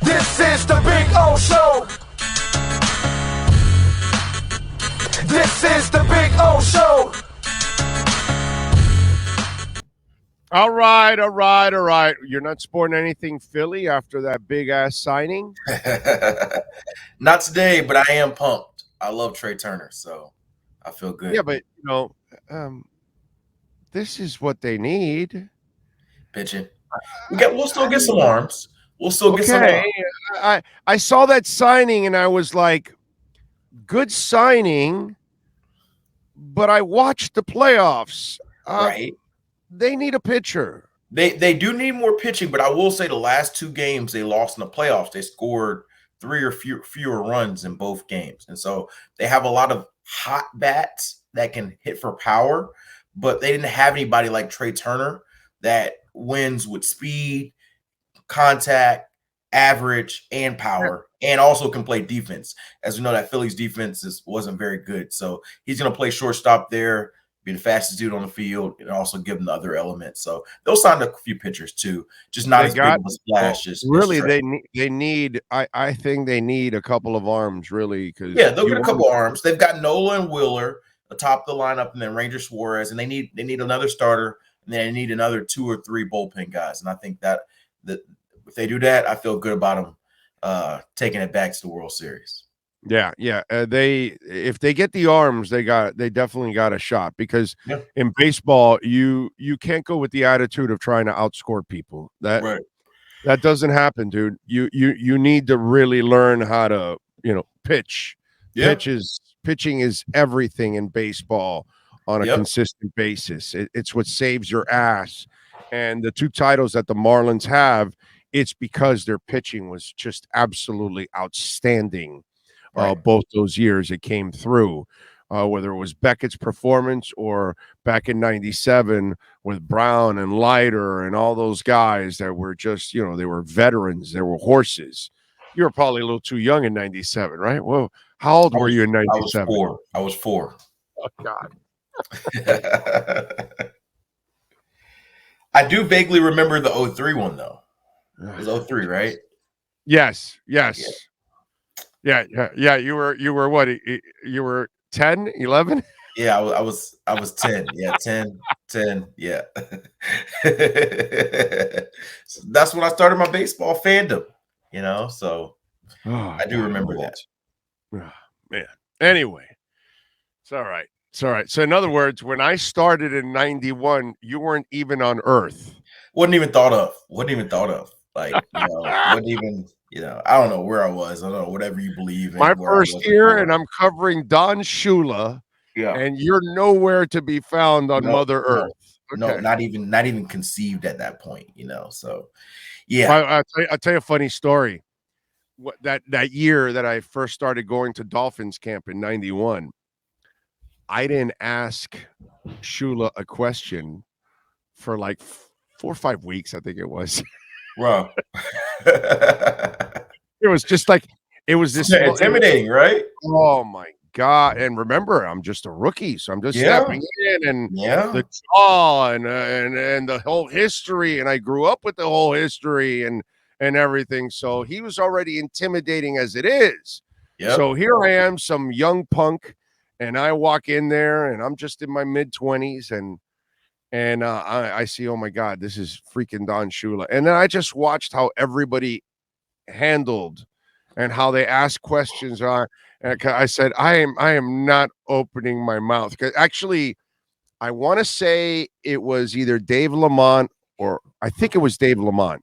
This is the Big O Show. This is the Big O Show. All right. You're not sporting anything Philly after that big-ass signing? Not today, but I am pumped. I love Trey Turner, so I feel good. Yeah, but, this is what they need. Pitching. We'll still get some arms. We'll still get some arms. I saw that signing, and I was like, good signing, but I watched the playoffs. Right. They need a pitcher. They do need more pitching, but I will say the last 2 games they lost in the playoffs, they scored 3 or fewer runs in both games. And so they have a lot of hot bats that can hit for power, but they didn't have anybody like Trey Turner that wins with speed, contact, average, and power, and also can play defense. As we know, that Phillies defense wasn't very good. So he's going to play shortstop there, be the fastest dude on the field, and also give them the other elements. So they'll sign a few pitchers too, just not as big of a splash. Really, they need. I think they need a couple of arms, really, because they'll get a couple of arms. They've got Nola and Wheeler atop the lineup, and then Ranger Suarez, and they need another starter, and then they need another 2 or 3 bullpen guys. And I think that if they do that, I feel good about them taking it back to the World Series. Yeah. If they get the arms, they definitely got a shot, because in baseball, you can't go with the attitude of trying to outscore people. That doesn't happen, dude. You need to really learn how to, pitch. Yeah. Pitching is everything in baseball on a consistent basis. It's what saves your ass. And the 2 titles that the Marlins have, it's because their pitching was just absolutely outstanding. Both those years it came through, whether it was Beckett's performance or back in '97 with Brown and Leiter and all those guys that were just, they were veterans, they were horses. You were probably a little too young in '97, right? Well, how old were you in '97? I was 4. Oh, God. I do vaguely remember the 03 one, though. It was 03, right? Yes. Yeah. You were what? You were 10, 11? Yeah, I was 10. Yeah, 10. Yeah. So that's when I started my baseball fandom, so I do remember that. Oh, man. Anyway, it's all right. So in other words, when I started in 91, you weren't even on Earth. Wasn't even thought of. Like, wasn't even, I don't know where I was. I don't know, whatever you believe in. My first year, and I'm covering Don Shula, and you're nowhere to be found on Mother Earth. No, Okay. not even conceived at that point, so yeah. I'll tell you a funny story. That year that I first started going to Dolphins camp in 91, I didn't ask Shula a question for like 4 or 5 weeks, I think it was. Wow. It was just like, it was this intimidating, right? Oh my God. And remember, I'm just a rookie, so I'm just stepping in, and the jaw and the whole history, and I grew up with the whole history and everything. So he was already intimidating as it is. Yep. So here I am, some young punk, and I walk in there, and I'm just in my mid-20s, and I see, oh my God, this is freaking Don Shula. And then I just watched how everybody handled and how they asked questions. And I said, I am not opening my mouth. Actually, I want to say it was either Dave Lamont, or I think it was Dave Lamont.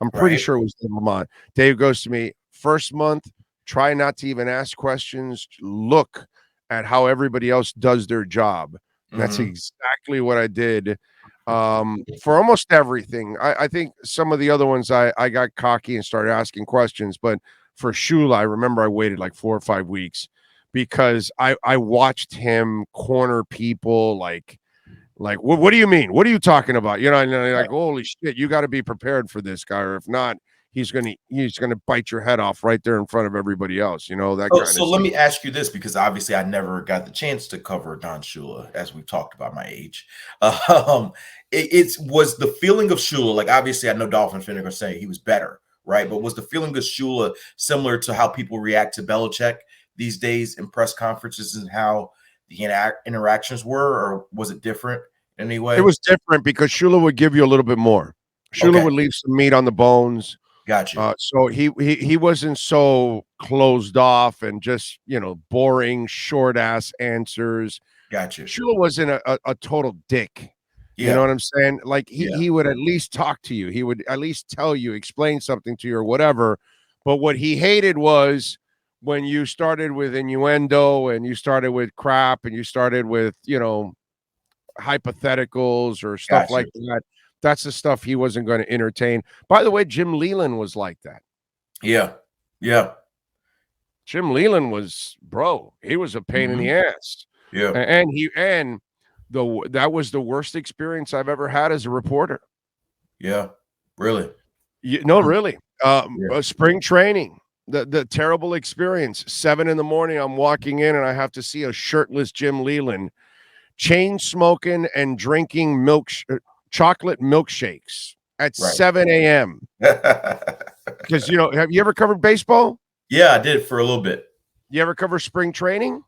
I'm pretty sure it was Dave Lamont. Dave goes to me, first month, try not to even ask questions. Look at how everybody else does their job. Mm-hmm. That's exactly what I did for almost everything. I think some of the other ones I got cocky and started asking questions, but for Shula, I remember I waited like 4 or 5 weeks because I watched him corner people like what do you mean? What are you talking about? And like, holy shit, you got to be prepared for this guy, or if not, he's gonna bite your head off right there in front of everybody else. That kind of. So let me ask you this, because obviously I never got the chance to cover Don Shula, as we've talked about my age. It was the feeling of Shula. Like, obviously I know Dolphins fans are gonna say he was better, right? But was the feeling good Shula similar to how people react to Belichick these days in press conferences and how the interactions were, or was it different in any way? It was different because Shula would give you a little bit more. Shula would leave some meat on the bones. Gotcha. So he wasn't so closed off and just, boring, short ass answers. Gotcha. Shula wasn't a total dick. You know what I'm saying? Like he would at least talk to you. He would at least tell you, explain something to you or whatever. But what he hated was when you started with innuendo and you started with crap and you started with, hypotheticals or stuff like that. That's the stuff he wasn't going to entertain. By the way, Jim Leland was like that. Yeah. Jim Leland was, he was a pain in the ass. Yeah. And that was the worst experience I've ever had as a reporter. Yeah. Really? Really. Spring training, the terrible experience. 7 a.m, I'm walking in and I have to see a shirtless Jim Leland chain smoking and drinking chocolate milkshakes at 7 a.m. Because, have you ever covered baseball? Yeah, I did for a little bit. You ever cover spring training?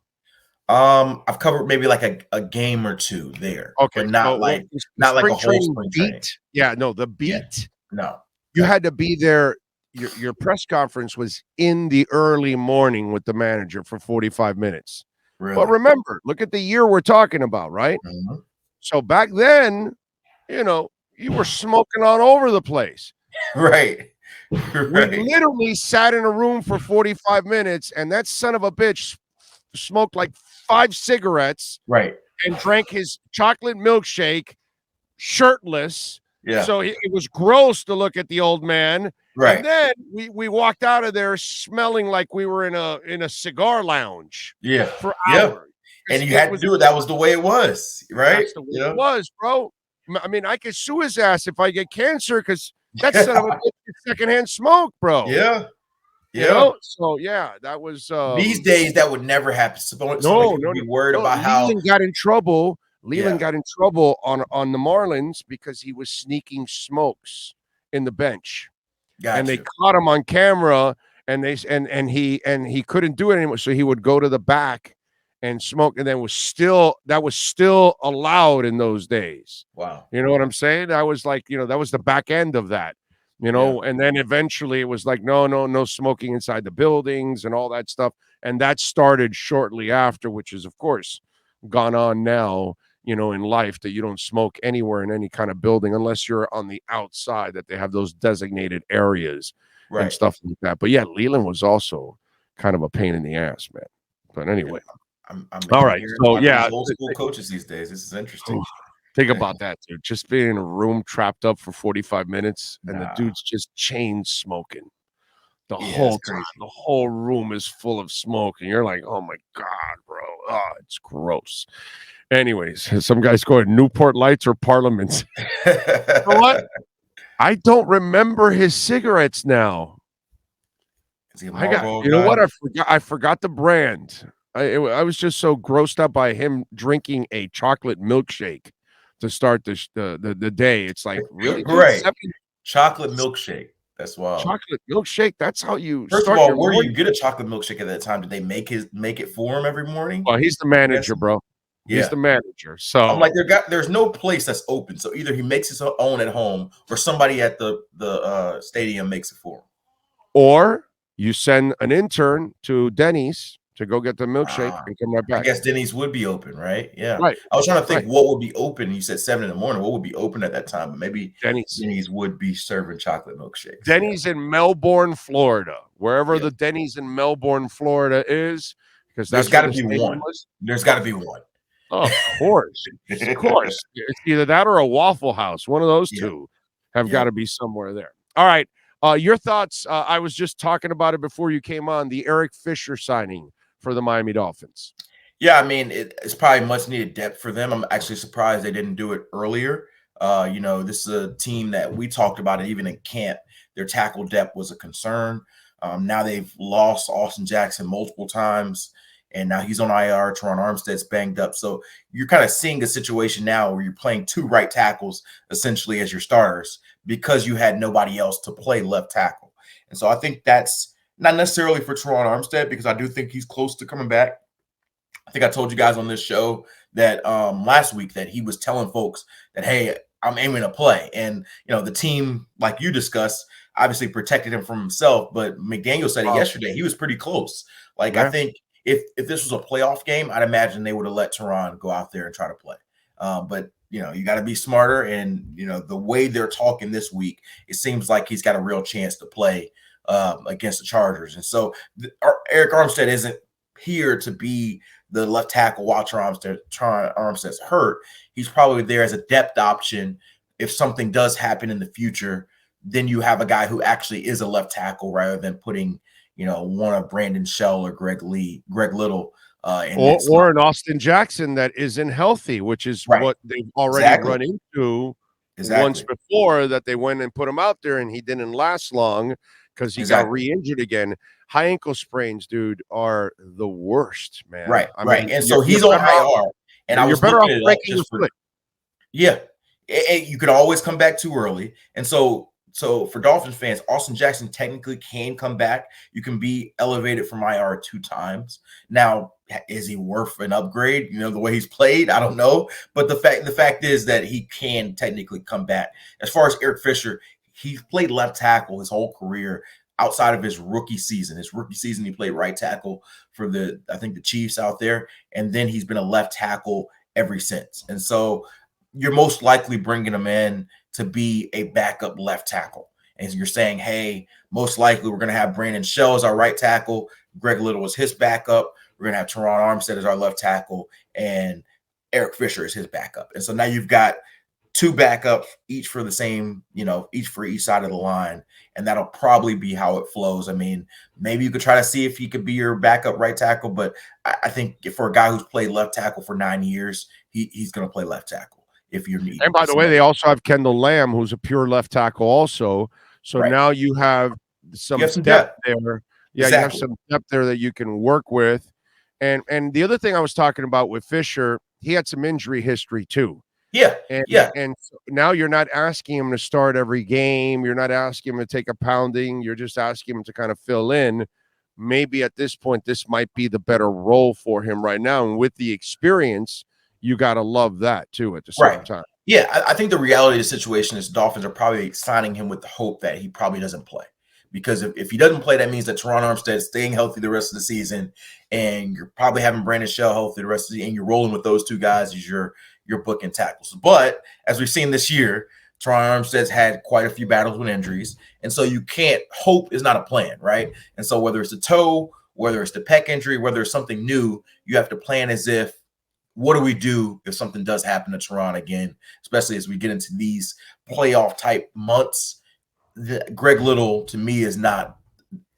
I've covered maybe like a game or two there. Okay, but not like a whole spring training. Yeah, no, the beat. Yeah. No, you had to be there. Your press conference was in the early morning with the manager for 45 minutes. Really? But remember, look at the year we're talking about, right? Mm-hmm. So back then, you were smoking all over the place. Right. We literally sat in a room for 45 minutes, and that son of a bitch smoked like 5 cigarettes, right, and drank his chocolate milkshake shirtless. Yeah. So it was gross to look at the old man. Right. And then we walked out of there smelling like we were in a cigar lounge. Yeah. For hours. And you had to do it. That was the way it was, right? That's the way it was, bro. I mean, I could sue his ass if I get cancer because that's son of a bitch secondhand smoke, bro. Yeah. So that was these days that would never happen. No, be worried about how Leland got in trouble. Leland got in trouble on the Marlins because he was sneaking smokes in the bench. Gotcha. And they caught him on camera, and he couldn't do it anymore. So he would go to the back and smoke, and that was still allowed in those days. Wow. You know what I'm saying? That was like, that was the back end of that. And then eventually it was like, no smoking inside the buildings and all that stuff. And that started shortly after, which is, of course, gone on now, in life, that you don't smoke anywhere in any kind of building unless you're on the outside, that they have those designated areas and stuff like that. But yeah, Leland was also kind of a pain in the ass, man. But anyway. I'm all right. So old school coaches these days. This is interesting. Think about that, dude. Just being in a room trapped up for 45 minutes and the dude's just chain smoking the whole time. The whole room is full of smoke, and you're like, oh my God, bro. Oh, it's gross. Anyways, some guys go to Newport Lights or Parliaments. You know what? I don't remember his cigarettes now. I forgot the brand. I was just so grossed up by him drinking a chocolate milkshake to start the day. It's like, really? Right. Chocolate milkshake. That's wild. Chocolate milkshake. That's how you First of all, where do you get a chocolate milkshake at that time? Did they make it for him every morning? Well, he's the manager, bro. He's the manager. So I'm like, there's no place that's open. So either he makes his own at home or somebody at the stadium makes it for him. Or you send an intern to Denny's to go get the milkshake and come right back. I guess Denny's would be open, right? Yeah. Right. I was trying to think what would be open. You said 7 a.m. What would be open at that time? But maybe Denny's would be serving chocolate milkshakes. Denny's in Melbourne, Florida. Wherever the Denny's in Melbourne, Florida is, because there's got to be one. There's got to be one. Oh, of course. Of course. It's either that or a Waffle House. One of those two have got to be somewhere there. All right. Your thoughts. I was just talking about it before you came on, the Eric Fisher signing for the Miami Dolphins. Yeah, I mean, it's probably much needed depth for them. I'm actually surprised they didn't do it earlier. This is a team that we talked about it even in camp. Their tackle depth was a concern. Now they've lost Austin Jackson multiple times, and now he's on IR. Teron Armstead's banged up. So you're kind of seeing a situation now where you're playing 2 right tackles essentially as your starters because you had nobody else to play left tackle. And so I think that's not necessarily for Teron Armstead, because I do think he's close to coming back. I think I told you guys on this show that last week that he was telling folks that, hey, I'm aiming to play. And, the team, like you discussed, obviously protected him from himself. But McDaniel said it yesterday. He was pretty close. Like, I think if this was a playoff game, I'd imagine they would have let Teron go out there and try to play. But, you got to be smarter. And, the way they're talking this week, it seems like he's got a real chance to play against the Chargers. And so Eric Armstead isn't here to be the left tackle while Teron Armstead's hurt. He's probably there as a depth option. If something does happen in the future, then you have a guy who actually is a left tackle rather than putting, one of Brandon Shell or Greg Little or an Austin Jackson that isn't healthy, which is what they've already run into once before, that they went and put him out there and he didn't last long because he got re-injured again. High ankle sprains, dude, are the worst, man. Right. And so he's on IR, and you're better off breaking your foot. Yeah, and you could always come back too early. And so for Dolphins fans, Austin Jackson technically can come back. You can be elevated from IR 2 times. Now, is he worth an upgrade? The way he's played, I don't know. But the fact is that he can technically come back. As far as Eric Fisher, he's played left tackle his whole career outside of his rookie season. His rookie season, he played right tackle for the Chiefs out there. And then he's been a left tackle ever since. And so you're most likely bringing him in to be a backup left tackle. And you're saying, hey, most likely we're going to have Brandon Shell as our right tackle. Greg Little is his backup. We're going to have Teron Armstead as our left tackle. And Eric Fisher is his backup. And so now you've got 2 backups, each for the same, each for each side of the line. And that'll probably be how it flows. I mean, maybe you could try to see if he could be your backup right tackle, but I think for a guy who's played left tackle for 9 years, he's going to play left tackle if you're needed. And by the way, they also have Kendall Lamb, who's a pure left tackle also. So now you have some depth there. Yeah, you have some depth there that you can work with. And the other thing I was talking about with Fisher, he had some injury history too. Yeah. And so now you're not asking him to start every game. You're not asking him to take a pounding. You're just asking him to kind of fill in. Maybe at this point, this might be the better role for him right now. And with the experience, you got to love that too at the same time. Yeah, I think the reality of the situation is Dolphins are probably signing him with the hope that he probably doesn't play. Because if he doesn't play, that means that Teron Armstead is staying healthy the rest of the season, and you're probably having Brandon Shell healthy the rest of the season, and you're rolling with those 2 guys as your booking tackles. But as we've seen this year, Teron Armstead's had quite a few battles with injuries, and so you can't hope is not a plan, right? And so whether it's the toe, whether it's the pec injury, whether it's something new, you have to plan as if, what do we do if something does happen to Teron again, especially as we get into these playoff type months. Greg Little to me is not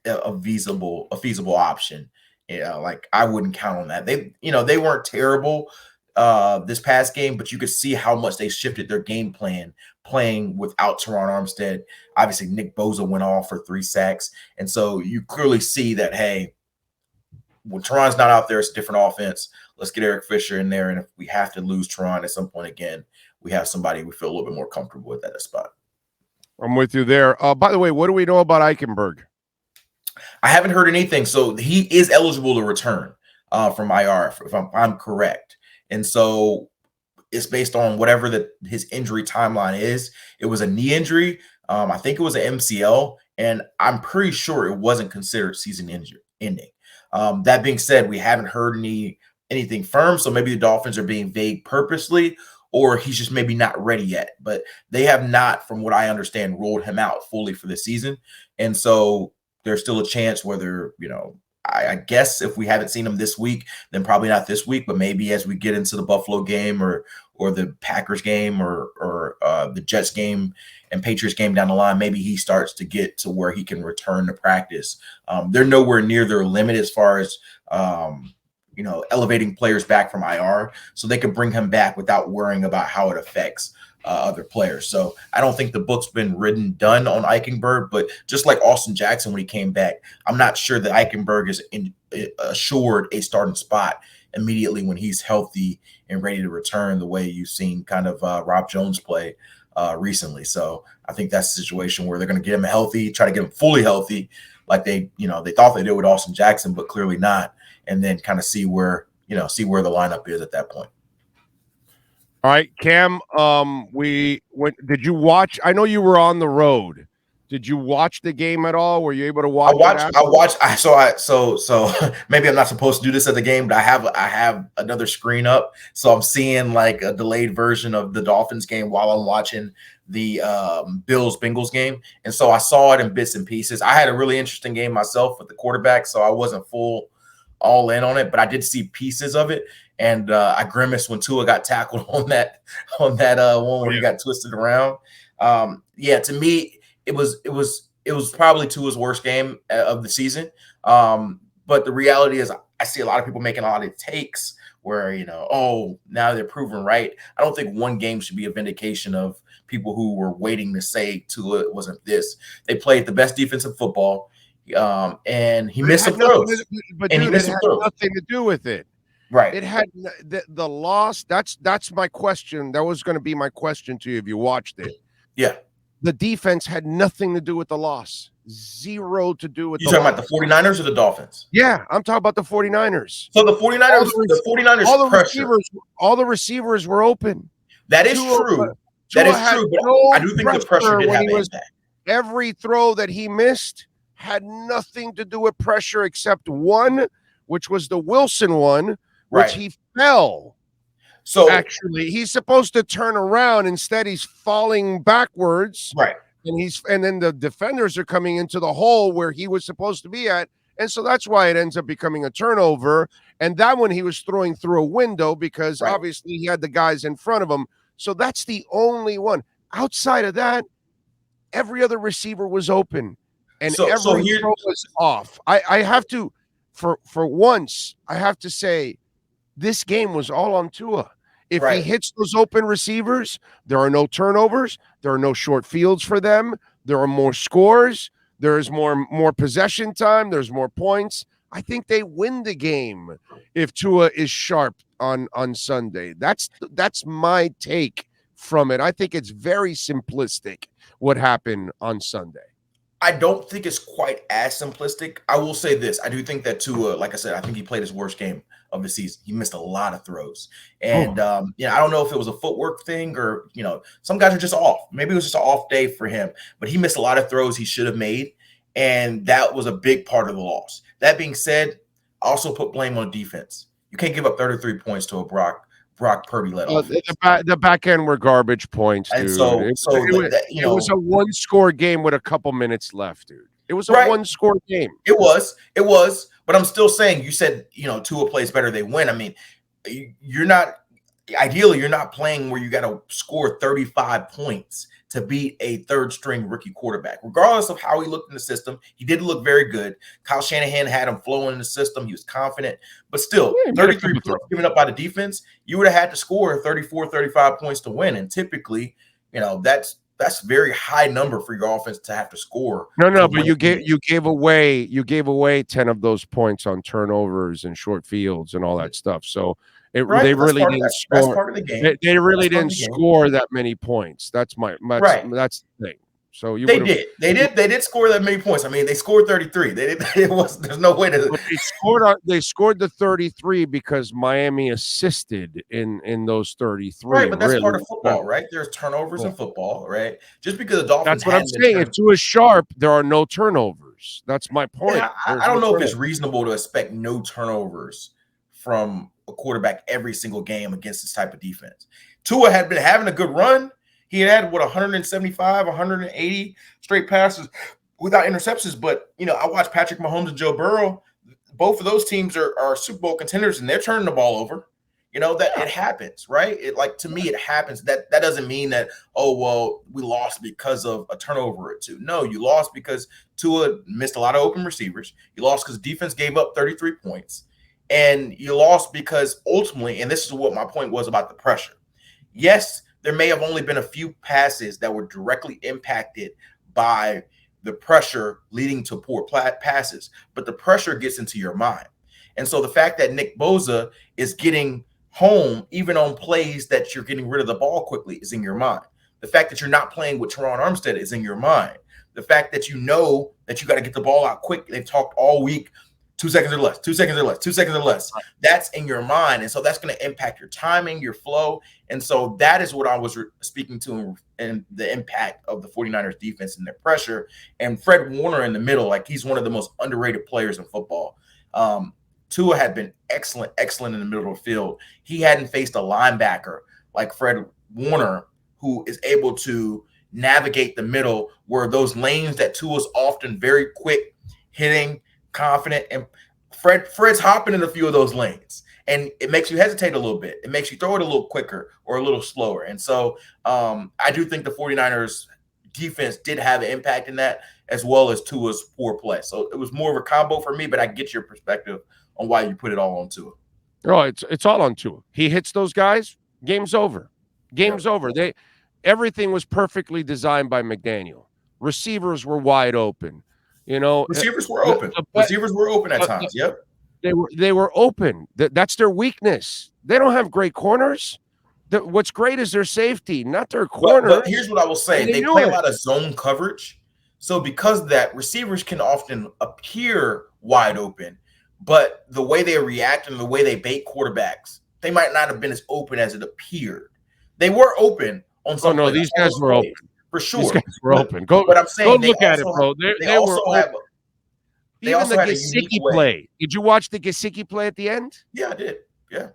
a feasible option. Like I wouldn't count on that. They weren't terrible this past game, but you could see how much they shifted their game plan playing without Teron Armstead. Obviously, Nick Bosa went off for 3 sacks, and so you clearly see that, hey, when Teron's not out there, it's a different offense. Let's get Eric Fisher in there, and if we have to lose Teron at some point again, we have somebody we feel a little bit more comfortable with at a spot. I'm with you there. By the way, what do we know about Eichenberg? I haven't heard anything. So he is eligible to return from IR, if I'm correct. And so it's based on whatever his injury timeline is. It was a knee injury. I think it was an MCL, and I'm pretty sure it wasn't considered season ending. That being said, we haven't heard anything firm. So maybe the Dolphins are being vague purposely, or he's just maybe not ready yet. But they have not, from what I understand, rolled him out fully for the season. And so there's still a chance whether, I guess if we haven't seen him this week, then probably not this week, but maybe as we get into the Buffalo game or the Packers game or the Jets game and Patriots game down the line, maybe he starts to get to where he can return to practice. They're nowhere near their limit as far as elevating players back from IR, so they could bring him back without worrying about how it affects other players. So I don't think the book's been done on Eichenberg, but just like Austin Jackson when he came back, I'm not sure that Eichenberg is assured a starting spot immediately when he's healthy and ready to return, the way you've seen kind of Rob Jones play recently. So I think that's a situation where they're going to get him healthy, try to get him fully healthy, like they thought they did with Austin Jackson, but clearly not, and then kind of see where the lineup is at that point. All right, Cam. Did you watch? I know you were on the road. Did you watch the game at all? Were you able to watch? So maybe I'm not supposed to do this at the game, but I have another screen up, so I'm seeing like a delayed version of the Dolphins game while I'm watching the Bills-Bengals game, and so I saw it in bits and pieces. I had a really interesting game myself with the quarterback, so I wasn't all in on it, but I did see pieces of it, and I grimaced when Tua got tackled on that one where he got twisted around. To me, it was probably Tua's worst game of the season. But the reality is, I see a lot of people making a lot of takes where now they're proven right. I don't think one game should be a vindication of people who were waiting to say Tua wasn't this. They played the best defense in football. And he missed some throws. But dude, it had nothing to do with it. Right. It had the loss. That's my question. That was going to be my question to you if you watched it. Yeah. The defense had nothing to do with the loss. Zero to do with the loss. You talking about the 49ers or the Dolphins? Yeah, I'm talking about the 49ers. So the 49ers all the receivers were open. That is true. That is true. But I do think the pressure did have an impact. Every throw that he missed had nothing to do with pressure except one, which was the Wilson one, which he fell. So actually, he's supposed to turn around. Instead, he's falling backwards. Right. And then the defenders are coming into the hole where he was supposed to be at. And so that's why it ends up becoming a turnover. And that one he was throwing through a window because obviously he had the guys in front of him. So that's the only one. Outside of that, every other receiver was open. And every throw was off. I have to, for once, I have to say, this game was all on Tua. If he hits those open receivers, there are no turnovers. There are no short fields for them. There are more scores. There is more possession time. There's more points. I think they win the game if Tua is sharp on Sunday. That's my take from it. I think it's very simplistic what happened on Sunday. I don't think it's quite as simplistic. I will say this. I do think that Tua, like I said, I think he played his worst game of the season. He missed a lot of throws. And, I don't know if it was a footwork thing or, some guys are just off. Maybe it was just an off day for him. But he missed a lot of throws he should have made. And that was a big part of the loss. That being said, I also put blame on defense. You can't give up 33 points to a Brock Purdy let off. The back end were garbage points, dude. And it was a one-score game with a couple minutes left, dude. It was a one-score game. It was. But I'm still saying, you said, Tua plays better, they win. I mean, you're not playing where you got to score 35 points to beat a third-string rookie quarterback. Regardless of how he looked in the system, he did look very good. Kyle Shanahan had him flowing in the system. He was confident. But still, 33 points given up by the defense, you would have had to score 34, 35 points to win. And typically, that's a very high number for your offense to have to score. No, but you gave away 10 of those points on turnovers and short fields and all that stuff. So they really didn't score. That's part of the game. They really didn't score that many points. That's the thing. So they did score that many points. I mean, they scored 33. There's no way to. They scored the 33 because Miami assisted in those 33. Right, but that's part of football, right? There's turnovers in football, right? Just because the Dolphins. That's what I'm saying. If Tua is sharp, there are no turnovers. That's my point. Yeah, I don't know if it's reasonable to expect no turnovers from a quarterback every single game against this type of defense. Tua had been having a good run. He had 175, 180 straight passes without interceptions. But I watched Patrick Mahomes and Joe Burrow. Both of those teams are Super Bowl contenders, and they're turning the ball over. It happens, right? To me, it happens. That doesn't mean that, we lost because of a turnover or two. No, you lost because Tua missed a lot of open receivers. You lost because defense gave up 33 points. And you lost because ultimately, and this is what my point was about the pressure. Yes, there may have only been a few passes that were directly impacted by the pressure leading to poor passes, but the pressure gets into your mind. And so the fact that Nick Bosa is getting home, even on plays that you're getting rid of the ball quickly, is in your mind. The fact that you're not playing with Teron Armstead is in your mind. The fact that you know that you got to get the ball out quick. They've talked all week, 2 seconds or less, 2 seconds or less, 2 seconds or less. That's in your mind. And so that's going to impact your timing, your flow. And so that is what I was speaking to in the impact of the 49ers defense and their pressure. And Fred Warner in the middle, like he's one of the most underrated players in football. Tua had been excellent in the middle of the field. He hadn't faced a linebacker like Fred Warner who is able to navigate the middle where those lanes that Tua's often very quick, hitting, confident, and Fred's hopping in a few of those lanes, and it makes you hesitate a little bit. It makes you throw it a little quicker or a little slower. And so I do think the 49ers defense did have an impact in that, as well as Tua's poor play. So it was more of a combo for me, but I get your perspective on why you put it all on Tua. Oh, it's all on Tua. He hits those guys, game's over. Game's over. Everything was perfectly designed by McDaniel. Receivers were wide open. You know, receivers were open. Receivers were open at times. Yep, they were open. That's their weakness. They don't have great corners. What's great is their safety, not their corner. But here's what I will say: they play a lot of zone coverage. So because of that, receivers can often appear wide open, but the way they react and the way they bait quarterbacks, they might not have been as open as it appeared. They were open on some. Oh no, these guys were open. For sure. These guys were open. But I'm saying, go look at it, bro. They also have even the Gesicki play. Did you watch the Gesicki play at the end? Yeah, I did. Yeah.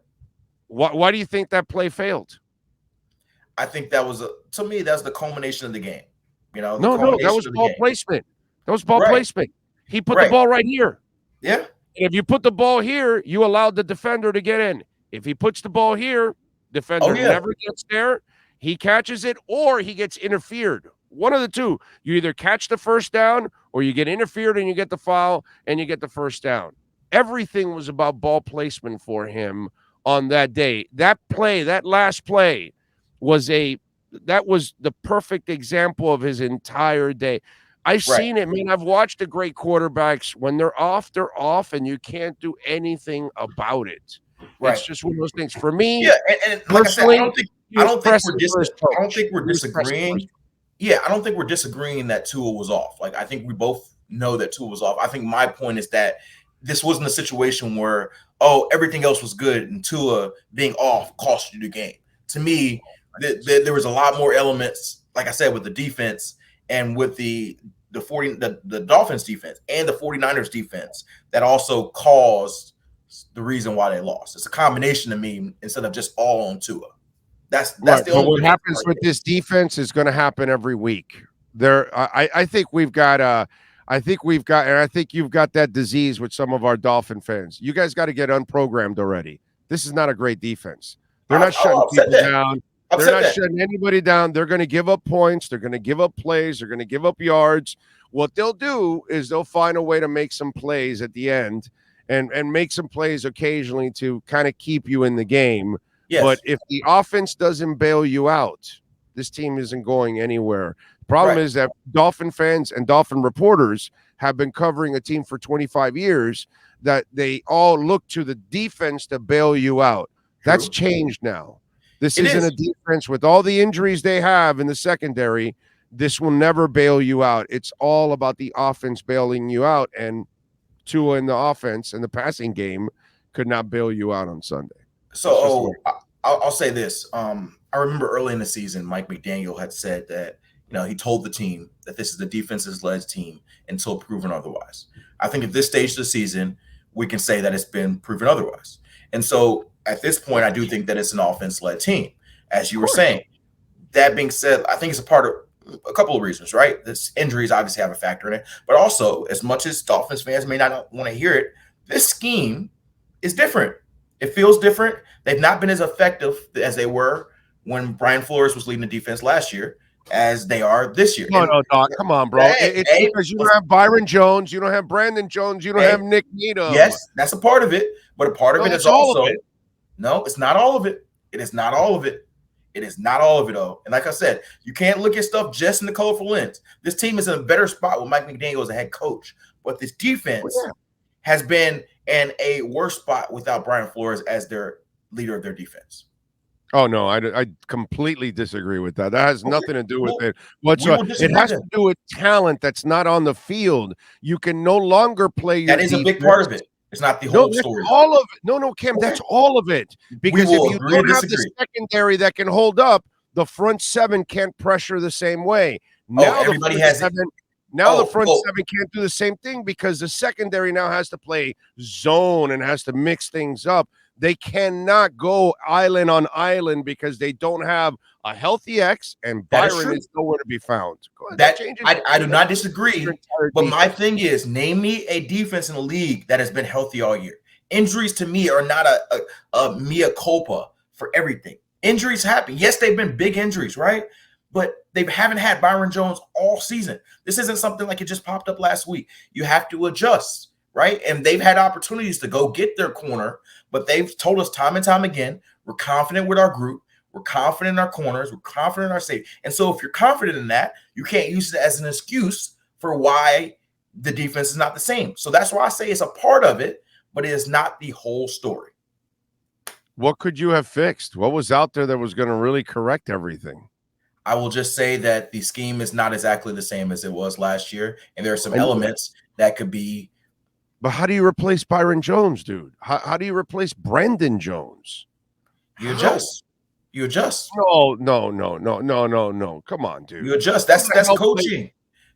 Why do you think that play failed? I think that was to me, that's the culmination of the game. You know, no, that was ball placement. That was ball placement. He put the ball right here. Yeah. And if you put the ball here, you allowed the defender to get in. If he puts the ball here, defender never gets there. He catches it or he gets interfered. One of the two. You either catch the first down or you get interfered and you get the foul and you get the first down. Everything was about ball placement for him on that day. That play, that last play, was the perfect example of his entire day. I've seen it, man. I've watched the great quarterbacks. When they're off, and you can't do anything about it. It's just one of those things. For me, and like I said, I don't think we're disagreeing. Yeah, I don't think we're disagreeing that Tua was off. Like, I think we both know that Tua was off. I think my point is that this wasn't a situation where, everything else was good and Tua being off cost you the game. To me, there was a lot more elements, like I said, with the defense and with the Dolphins defense and the 49ers defense that also caused the reason why they lost. It's a combination to me instead of just all on Tua. That's the only. What happens with this defense is going to happen every week. I think we've got and I think you've got that disease with some of our Dolphin fans. You guys got to get unprogrammed already. This is not a great defense. They're not shutting people down. They're not shutting anybody down. They're going to give up points. They're going to give up plays. They're going to give up yards. What they'll do is they'll find a way to make some plays at the end and make some plays occasionally to kind of keep you in the game. Yes. But if the offense doesn't bail you out, this team isn't going anywhere. The problem is that Dolphin fans and Dolphin reporters have been covering a team for 25 years that they all look to the defense to bail you out. True. That's changed now. This isn't a defense with all the injuries they have in the secondary. This will never bail you out. It's all about the offense bailing you out, and Tua in the offense and the passing game could not bail you out on Sunday. So I'll say this. I remember early in the season, Mike McDaniel had said that, he told the team that this is the defense's-led team until proven otherwise. I think at this stage of the season, we can say that it's been proven otherwise. And so at this point, I do think that it's an offense-led team, as you were saying. That being said, I think it's a part of a couple of reasons, right? This injuries obviously have a factor in it, but also, as much as Dolphins fans may not want to hear it, this scheme is different. It feels different. They've not been as effective as they were when Brian Flores was leading the defense last year as they are this year. No, Doc, come on, bro. It's because you don't have Byron Jones, you don't have Brandon Jones, you don't have Nick Needham. Yes, that's a part of it, but a part of it is also no, it's not all of it. It is not all of it. It is not all of it, though. And like I said, you can't look at stuff just in the colorful lens. This team is in a better spot with Mike McDaniel as a head coach, but this defense has been in a worse spot without Brian Flores as their leader of their defense. Oh no, I completely disagree with that. That has nothing to do with it. We will It disagree has then. to do with talent that's not on the field. You can no longer play your That is a defense. big part of it. It's not the No, whole that's story. all of it. No, Kim, Okay. that's all of it. We Because if will you agree to don't have the disagree. secondary that can hold up, the front seven can't pressure the same way. Oh, Now everybody has it. the front seven can't do the same thing because the secondary now has to play zone and has to mix things up. They cannot go island on island because they don't have a healthy X, and Byron is nowhere to be found. That I do not disagree. But my thing is, name me a defense in the league that has been healthy all year. Injuries to me are not a mea culpa for everything. Injuries happen. Yes, they've been big injuries, right? But they haven't had Byron Jones all season. This isn't something like it just popped up last week. You have to adjust, right? And they've had opportunities to go get their corner, but they've told us time and time again, we're confident with our group. We're confident in our corners. We're confident in our safety. And so if you're confident in that, you can't use it as an excuse for why the defense is not the same. So that's why I say it's a part of it, but it is not the whole story. What could you have fixed? What was out there that was going to really correct everything? I will just say that the scheme is not exactly the same as it was last year. And there are some elements that could be. But how do you replace Byron Jones, dude? How do you replace Brandon Jones? You adjust. You adjust. No. Come on, dude. You adjust. That's coaching.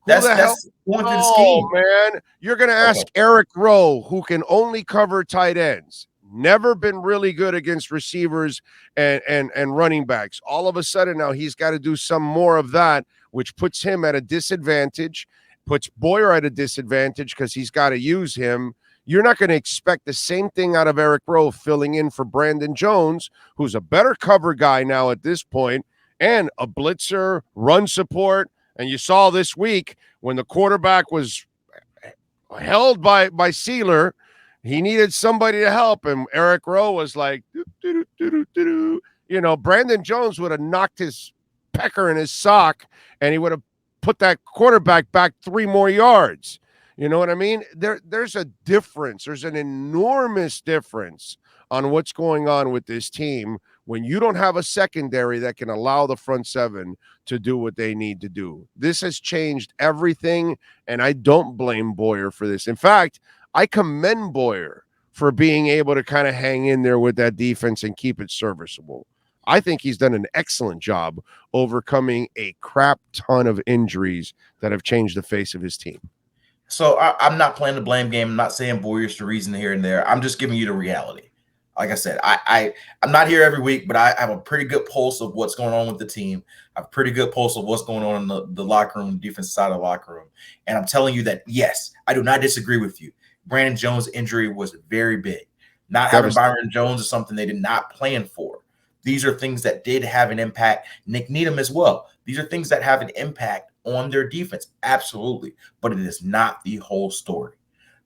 That's going through the scheme. Man. You're going to ask Eric Rowe, who can only cover tight ends. Never been really good against receivers and running backs. All of a sudden now he's got to do some more of that, which puts him at a disadvantage, puts Boyer at a disadvantage because he's got to use him. You're not going to expect the same thing out of Eric Rowe filling in for Brandon Jones, who's a better cover guy now at this point, and a blitzer, run support. And you saw this week when the quarterback was held by Sealer, he needed somebody to help him. Eric Rowe was like, Brandon Jones would have knocked his pecker in his sock, and he would have put that quarterback back 3 more yards. You know what I mean? There's a difference. There's an enormous difference on what's going on with this team when you don't have a secondary that can allow the front seven to do what they need to do. This has changed everything, and I don't blame Boyer for this. In fact, I commend Boyer for being able to kind of hang in there with that defense and keep it serviceable. I think he's done an excellent job overcoming a crap ton of injuries that have changed the face of his team. So I'm not playing the blame game. I'm not saying Boyer's the reason here and there. I'm just giving you the reality. Like I said, I'm not here every week, but I have a pretty good pulse of what's going on with the team. I have a pretty good pulse of what's going on in the locker room, the defensive side of the locker room. And I'm telling you that, yes, I do not disagree with you. Brandon Jones' injury was very big. Not having Byron Jones is something they did not plan for. These are things that did have an impact. Nick Needham as well. These are things that have an impact on their defense. Absolutely. But it is not the whole story.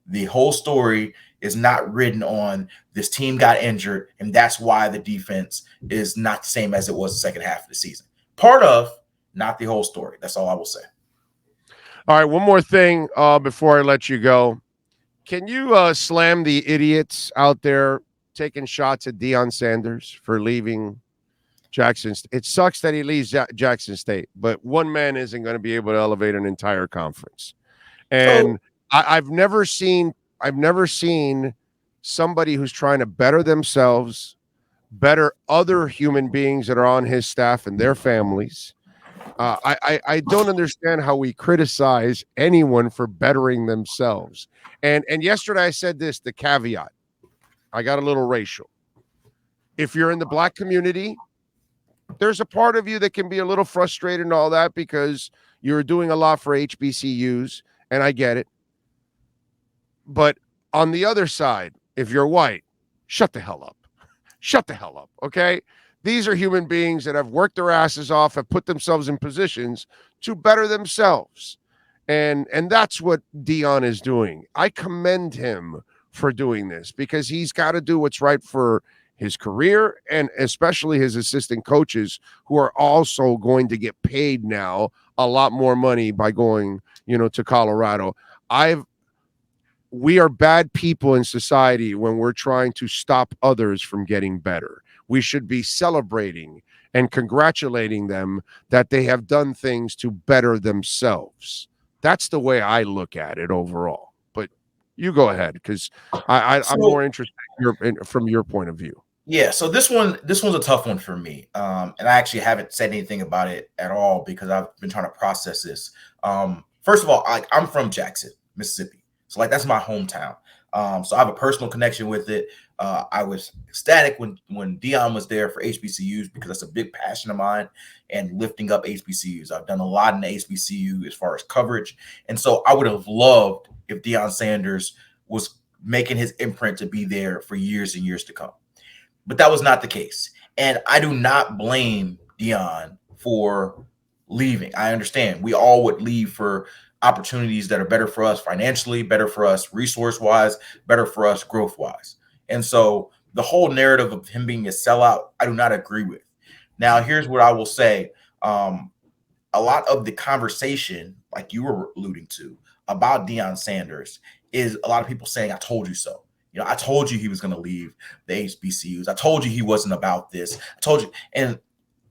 The whole story is not written on this team got injured, and that's why the defense is not the same as it was the second half of the season. Part of, not the whole story. That's all I will say. All right, one more thing before I let you go. Can you slam the idiots out there taking shots at Deion Sanders for leaving Jackson State? It sucks that he leaves Jackson State, but one man isn't going to be able to elevate an entire conference. And I've never seen somebody who's trying to better themselves, better other human beings that are on his staff and their families. I don't understand how we criticize anyone for bettering themselves. And yesterday I said this, the caveat. I got a little racial. If you're in the black community, there's a part of you that can be a little frustrated and all that because you're doing a lot for HBCUs, and I get it. But on the other side, if you're white, shut the hell up. Shut the hell up, okay? These are human beings that have worked their asses off, have put themselves in positions to better themselves. And that's what Deion is doing. I commend him for doing this because he's got to do what's right for his career and especially his assistant coaches who are also going to get paid now a lot more money by going, to Colorado. We are bad people in society when we're trying to stop others from getting better. we should be celebrating and congratulating them that they have done things to better themselves. That's the way I look at it overall. But you go ahead, because I'm more interested from your point of view. Yeah, so this one's a tough one for me, and I actually haven't said anything about it at all because I've been trying to process this. First of all, I'm from Jackson, Mississippi, so that's my hometown. So I have a personal connection with it. I was ecstatic when Deion was there for HBCUs because that's a big passion of mine, and lifting up HBCUs. I've done a lot in the HBCU as far as coverage, and so I would have loved if Deion Sanders was making his imprint to be there for years and years to come. But that was not the case. And I do not blame Deion for leaving. I understand we all would leave for opportunities that are better for us financially, better for us resource-wise, better for us growth-wise. And so the whole narrative of him being a sellout, I do not agree with. Now, here's what I will say. A lot of the conversation, like you were alluding to, about Deion Sanders is a lot of people saying, I told you so. I told you he was going to leave the HBCUs. I told you he wasn't about this. I told you. And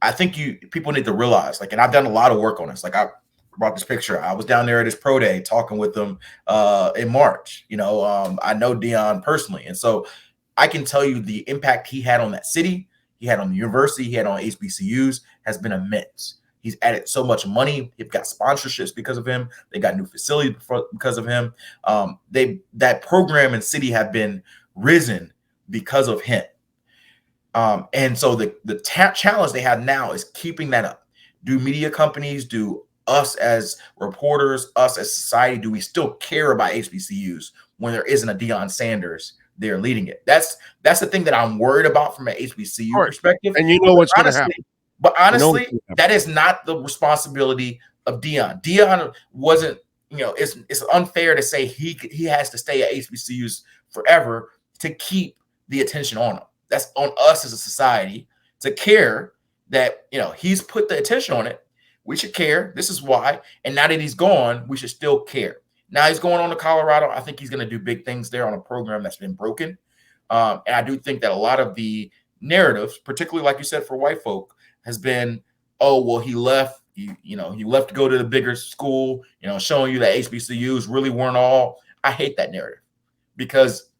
I think people need to realize, and I've done a lot of work on this. I brought this picture. I was down there at his pro day talking with him in March. I know Deion personally. And so I can tell you the impact he had on that city, he had on the university, he had on HBCUs has been immense. He's added so much money. They've got sponsorships because of him. They got new facilities because of him. That program and city have been risen because of him. And so the challenge they have now is keeping that up. Do media companies, do us as reporters, us as society, do we still care about HBCUs when there isn't a Deion Sanders there leading it? That's the thing that I'm worried about from an HBCU perspective. And you know what's going to happen. But honestly, that is not the responsibility of Deion. Deion wasn't, it's unfair to say he has to stay at HBCUs forever to keep the attention on him. That's on us as a society to care that, he's put the attention on it. We should care. This is why. And now that he's gone, we should still care. Now he's going on to Colorado. I think he's going to do big things there on a program that's been broken. And I do think that a lot of the narratives, particularly like you said, for white folk, has been, oh, well, he left, he left to go to the bigger school, showing you that HBCUs really weren't all. I hate that narrative because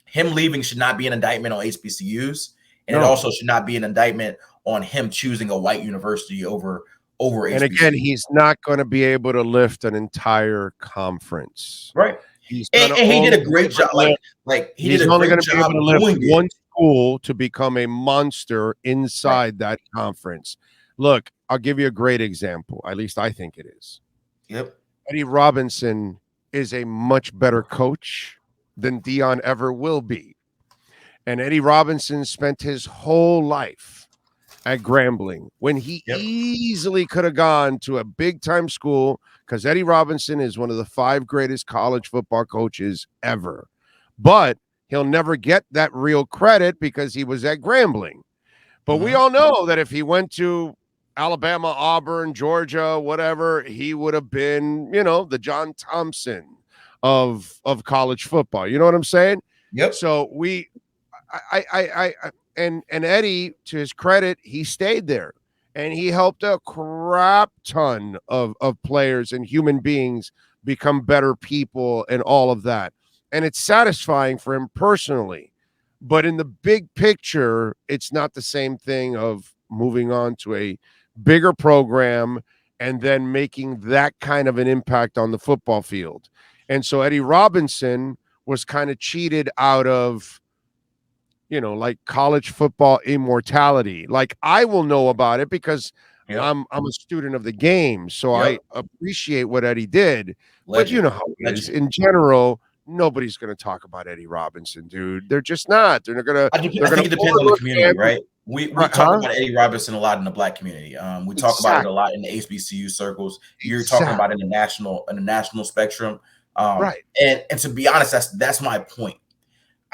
him leaving should not be an indictment on HBCUs. And it also should not be an indictment on him choosing a white university over HBCUs. And again, he's not going to be able to lift an entire conference. Right. And he did a great job. He's only going to be able to lift one school to become a monster inside that conference. Look, I'll give you a great example. At least I think it is. Yep. Eddie Robinson is a much better coach than Deion ever will be. And Eddie Robinson spent his whole life at Grambling when he easily could have gone to a big-time school, because Eddie Robinson is one of the 5 greatest college football coaches ever. But he'll never get that real credit because he was at Grambling. But we all know that if he went to Alabama, Auburn, Georgia, whatever, he would have been, the John Thompson of college football. You know what I'm saying? Yep. So and Eddie, to his credit, he stayed there and he helped a crap ton of players and human beings become better people and all of that. And it's satisfying for him personally. But in the big picture, it's not the same thing of moving on to a bigger program and then making that kind of an impact on the football field. And so Eddie Robinson was kind of cheated out of, college football immortality. I will know about it because I'm a student of the game. So I appreciate what Eddie did. But you know how it is. In general, nobody's going to talk about Eddie Robinson, dude. They're just not. They're going to. I think it depends on the community, right? We talk about Eddie Robinson a lot in the Black community. We talk about it a lot in the HBCU circles. You're talking about it in the national spectrum, right? And to be honest, that's my point.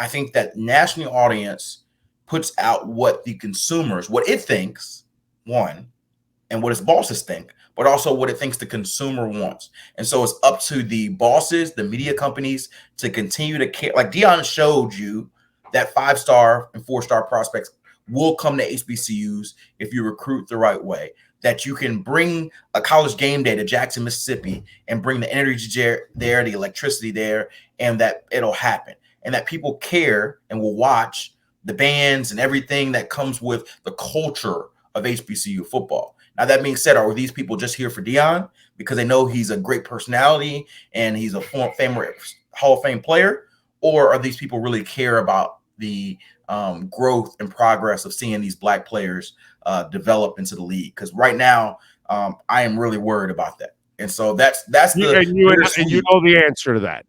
I think that national audience puts out what the consumers, what it thinks, one, and what its bosses think, but also what it thinks the consumer wants. And so it's up to the bosses, the media companies, to continue to care. Like Deion showed you that 5-star and 4-star prospects will come to HBCUs if you recruit the right way. That you can bring a college game day to Jackson, Mississippi, and bring the energy there, the electricity there, and that it'll happen. And that people care and will watch the bands and everything that comes with the culture of HBCU football. Now, that being said, are these people just here for Deion because they know he's a great personality and he's a Hall of Fame player? Or are these people really care about the growth and progress of seeing these black players develop into the league? Because right now, I am really worried about that. And so that's the and you know the answer to that.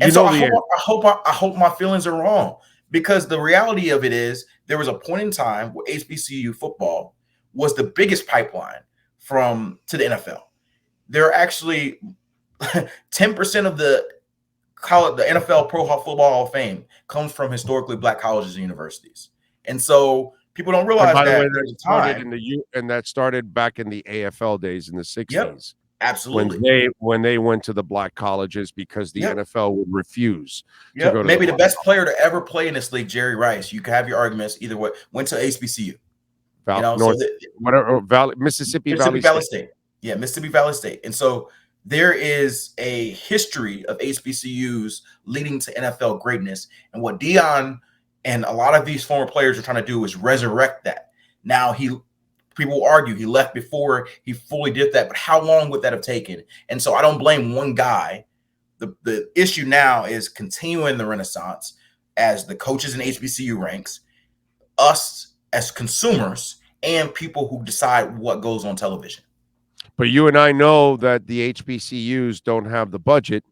And so I hope my feelings are wrong, because the reality of it is there was a point in time where HBCU football was the biggest pipeline to the NFL. There are actually 10% of the NFL Pro Football Hall of Fame comes from historically black colleges and universities. And so people don't realize that. That started back in the AFL days in the 60s. Yep, absolutely. When they went to the black colleges because the NFL would refuse to go to maybe the best player to ever play in this league, Jerry Rice. You can have your arguments either way. Went to HBCU. Mississippi Valley State. Yeah, Mississippi Valley State. And so there is a history of HBCUs leading to NFL greatness. And what Deion and a lot of these former players are trying to do is resurrect that. Now, people will argue he left before he fully did that, but how long would that have taken? And so I don't blame one guy. The issue now is continuing the renaissance as the coaches in HBCU ranks, us as consumers, and people who decide what goes on television. But you and I know that the HBCUs don't have the budget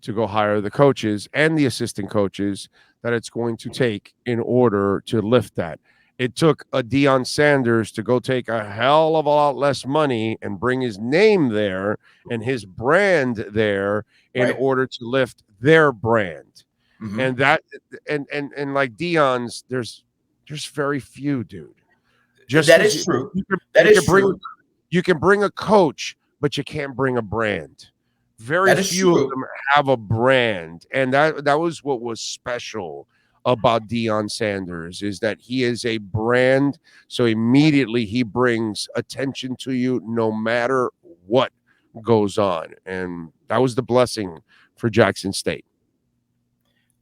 to go hire the coaches and the assistant coaches that it's going to take in order to lift that. It took a Deion Sanders to go take a hell of a lot less money and bring his name there and his brand there in order to lift their brand. Mm-hmm. And that and like Deion's, there's very few, dude. That is true. You can bring a coach, but you can't bring a brand. Very few of them have a brand. And that was what was special about Deion Sanders, is that he is a brand. So immediately he brings attention to you no matter what goes on. And that was the blessing for Jackson State.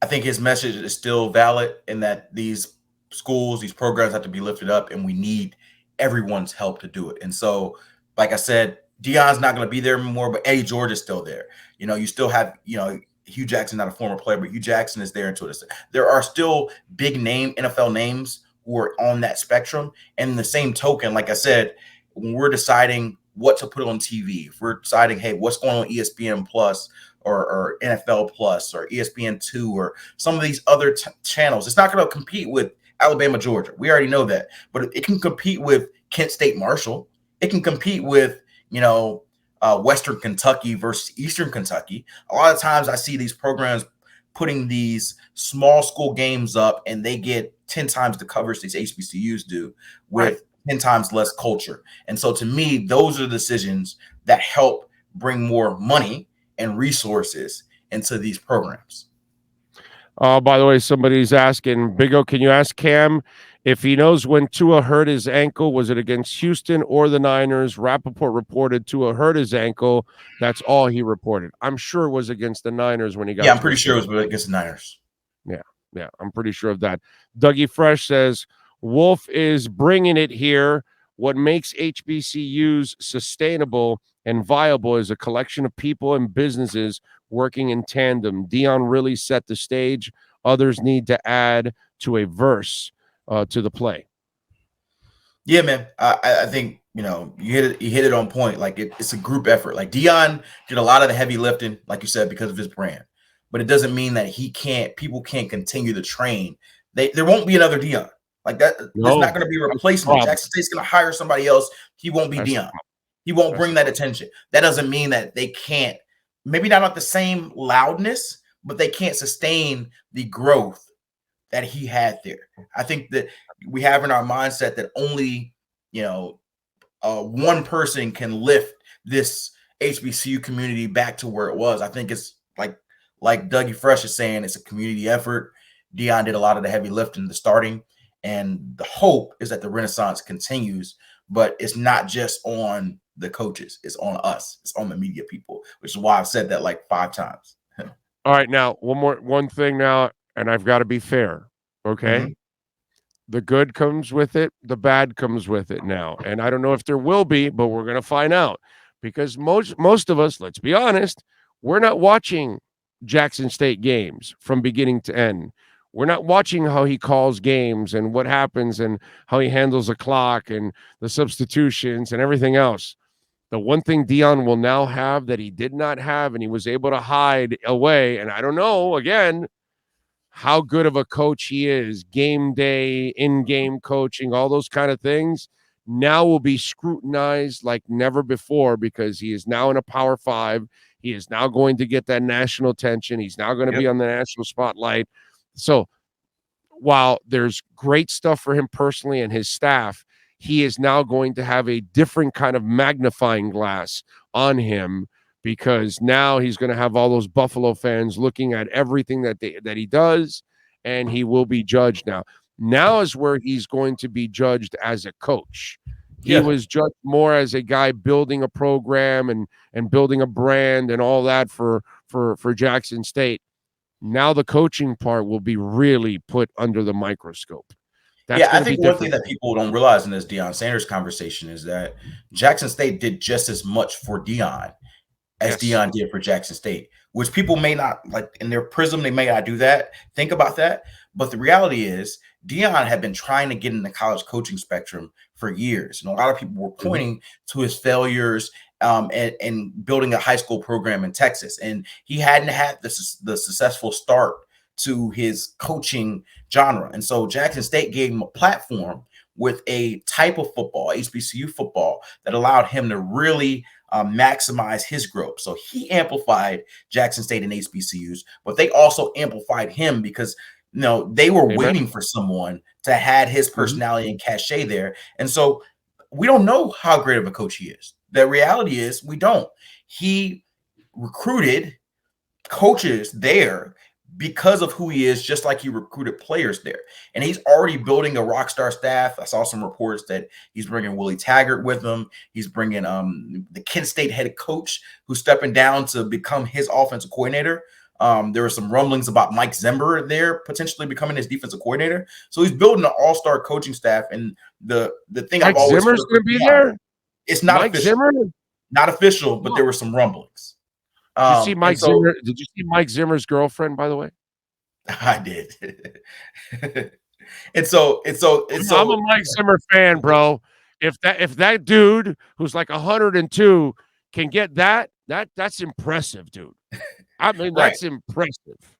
I think his message is still valid in that these schools, these programs have to be lifted up, and we need everyone's help to do it. And so, like I said, Deion's not going to be there anymore, but Eddie George is still there. You still have, Hugh Jackson, not a former player, but Hugh Jackson is there until this. There are still big name NFL names who are on that spectrum. And in the same token, like I said, when we're deciding what to put on TV, if we're deciding, hey, what's going on ESPN Plus or NFL Plus or ESPN2 or some of these other channels, it's not going to compete with Alabama, Georgia. We already know that, but it can compete with Kent State, Marshall. It can compete with, Western Kentucky versus Eastern Kentucky. A lot of times I see these programs putting these small school games up and they get 10 times the coverage these HBCUs do with 10 times less culture. And so to me, those are the decisions that help bring more money and resources into these programs. By the way, somebody's asking, Big O, can you ask Cam if he knows when Tua hurt his ankle? Was it against Houston or the Niners? Rappaport reported Tua hurt his ankle. That's all he reported. I'm sure it was against the Niners when he got. Yeah, I'm pretty sure it was against the Niners. Yeah, I'm pretty sure of that. Dougie Fresh says, Wolfe is bringing it here. What makes HBCUs sustainable and viable is a collection of people and businesses working in tandem. Deion really set the stage. Others need to add to a verse to the play. Yeah, man. I think, you hit it on point. Like it's a group effort. Like Deion did a lot of the heavy lifting, like you said, because of his brand. But it doesn't mean that people can't continue to train. There won't be another Deion. Like that, there's not going to be a replacement. Jackson State's going to hire somebody else. He won't be Deion. He won't bring that attention. That doesn't mean that they can't, maybe not at the same loudness, but they can't sustain the growth that he had there. I think that we have in our mindset that only, one person can lift this HBCU community back to where it was. I think it's like Dougie Fresh is saying, it's a community effort. Deion did a lot of the heavy lifting, the starting, And the hope is that the renaissance continues, but it's not just on the coaches. It's on us. It's on the media people, which is why I've said that like 5 times. All right. Now, one thing now, and I've got to be fair. Okay. Mm-hmm. The good comes with it. The bad comes with it now. And I don't know if there will be, but we're going to find out, because most of us, let's be honest, we're not watching Jackson State games from beginning to end. We're not watching how he calls games and what happens and how he handles the clock and the substitutions and everything else. The one thing Deion will now have that he did not have and he was able to hide away, and I don't know, again, how good of a coach he is, game day, in-game coaching, all those kind of things, now will be scrutinized like never before, because he is now in a Power 5. He is now going to get that national attention. He's now going to be on the national spotlight. So while there's great stuff for him personally and his staff, he is now going to have a different kind of magnifying glass on him, because now he's going to have all those Buffalo fans looking at everything that he does, and he will be judged now. Now is where he's going to be judged as a coach. He was judged more as a guy building a program and building a brand and all that for Jackson State. Now the coaching part will be really put under the microscope. I think one thing that people don't realize in this Deion Sanders conversation is that Jackson State did just as much for Deion as Deion did for Jackson State, which people may not, like in their prism, they may not do that, think about that. But the reality is Deion had been trying to get in the college coaching spectrum for years. And a lot of people were pointing to his failures and building a high school program in Texas. And he hadn't had the successful start to his coaching genre. And so Jackson State gave him a platform with a type of football, HBCU football, that allowed him to really maximize his growth. So he amplified Jackson State and HBCUs, but they also amplified him because they were waiting for someone to had his personality and cachet there. And so we don't know how great of a coach he is. The reality is we don't. He recruited coaches there because of who he is, just like he recruited players there. And he's already building a rock star staff. I saw some reports that he's bringing Willie Taggart with him. He's bringing the Kent State head coach who's stepping down to become his offensive coordinator. There were some rumblings about Mike Zimmer there potentially becoming his defensive coordinator. So he's building an all-star coaching staff. And the thing Mike I've always Zimmer's going to be there? It's not Mike official. Zimmer? Not official, but there were some rumblings. Did you see Mike Zimmer? Did you see Mike Zimmer's girlfriend, by the way? I did. And so I'm a Mike Zimmer fan, bro. If that dude who's like 102 can get that's impressive, dude. I mean, that's impressive.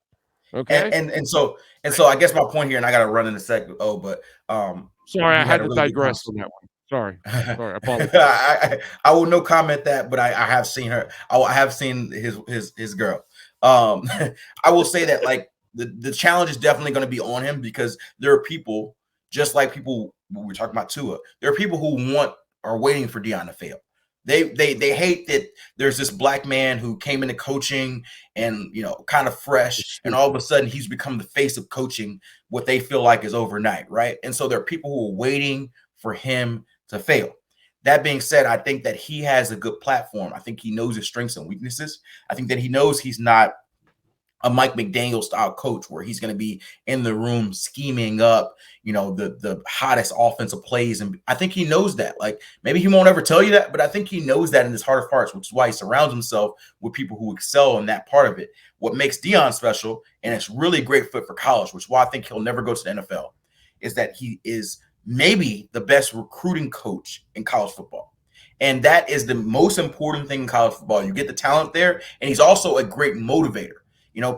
Okay. And so I guess my point here, and I gotta run in a second. Sorry, I had to digress on that one. Sorry, I apologize. I will no comment that, but I have seen her. I have seen his girl. I will say that like the challenge is definitely going to be on him, because there are people, just like people when we're talking about Tua, there are people who are waiting for Deion to fail. They hate that there's this black man who came into coaching and kind of fresh, and all of a sudden he's become the face of coaching. What they feel like is overnight, right? And so there are people who are waiting for him to fail. That being said, I think that he has a good platform. I think he knows his strengths and weaknesses. I think that he knows he's not a Mike McDaniel style coach where he's going to be in the room scheming up, the hottest offensive plays. And I think he knows that. Like, maybe he won't ever tell you that, but I think he knows that in his heart of hearts, which is why he surrounds himself with people who excel in that part of it. What makes Deion special, and it's really a great fit for college, which is why I think he'll never go to the NFL, is that he is maybe the best recruiting coach in college football. And that is the most important thing in college football. You get the talent there, and he's also a great motivator.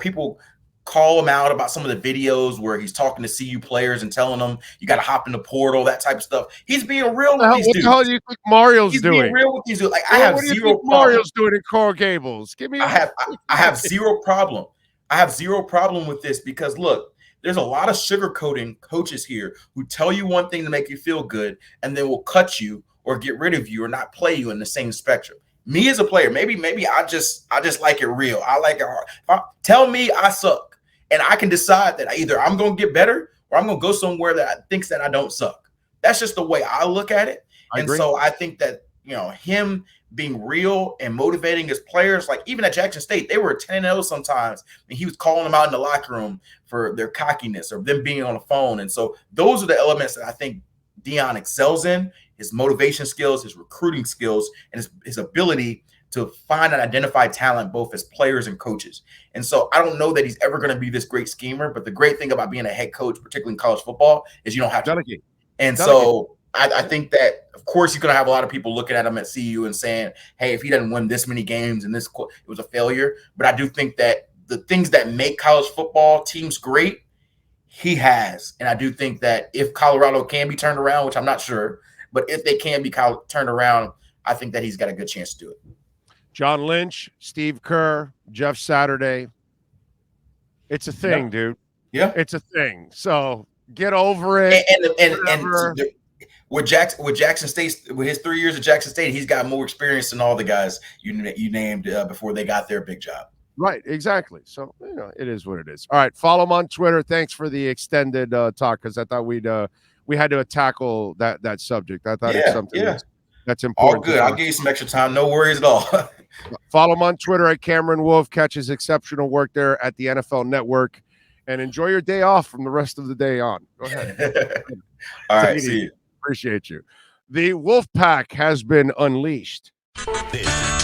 People call him out about some of the videos where he's talking to CU players and telling them you got to hop in the portal, that type of stuff. He's being real with these dudes. What the hell do you think Mario's doing? He's being real with these dudes. Like, I have zero Mario's doing in Coral Gables. Give me. I have zero problem. I have zero problem with this, because look, there's a lot of sugarcoating coaches here who tell you one thing to make you feel good, and then will cut you or get rid of you or not play you in the same spectrum. Me as a player, maybe I just like it real. I like it hard. Tell me I suck, and I can decide that either I'm going to get better or I'm going to go somewhere that thinks that I don't suck. That's just the way I look at it. And so I think that, him being real and motivating his players, like even at Jackson State, they were 10-0 sometimes, and he was calling them out in the locker room for their cockiness or them being on the phone. And so those are the elements that I think Deion excels in: his motivation skills, his recruiting skills, and his ability to find and identify talent both as players and coaches. And so I don't know that he's ever going to be this great schemer, but the great thing about being a head coach, particularly in college football, is you don't have to delegate. And so I think that, of course, you're going to have a lot of people looking at him at CU and saying, hey, if he doesn't win this many games and it was a failure. But I do think that the things that make college football teams great, he has. And I do think that if Colorado can be turned around, which I'm not sure, but if they can be turned around, I think that he's got a good chance to do it. John Lynch, Steve Kerr, Jeff Saturday. It's a thing, dude. Yeah. It's a thing. So get over it. And with Jackson State, with his 3 years at Jackson State, he's got more experience than all the guys you named before they got their big job. Right, exactly. So it is what it is. All right, follow him on Twitter. Thanks for the extended talk, because I thought we had to tackle that subject. I thought it's something that's important. All good. I'll give you some extra time. No worries at all. Follow him on Twitter at Cameron Wolfe. Catch his exceptional work there at the NFL Network, and enjoy your day off from the rest of the day on. Go ahead. All right, see you. Appreciate you. The Wolf Pack has been unleashed. This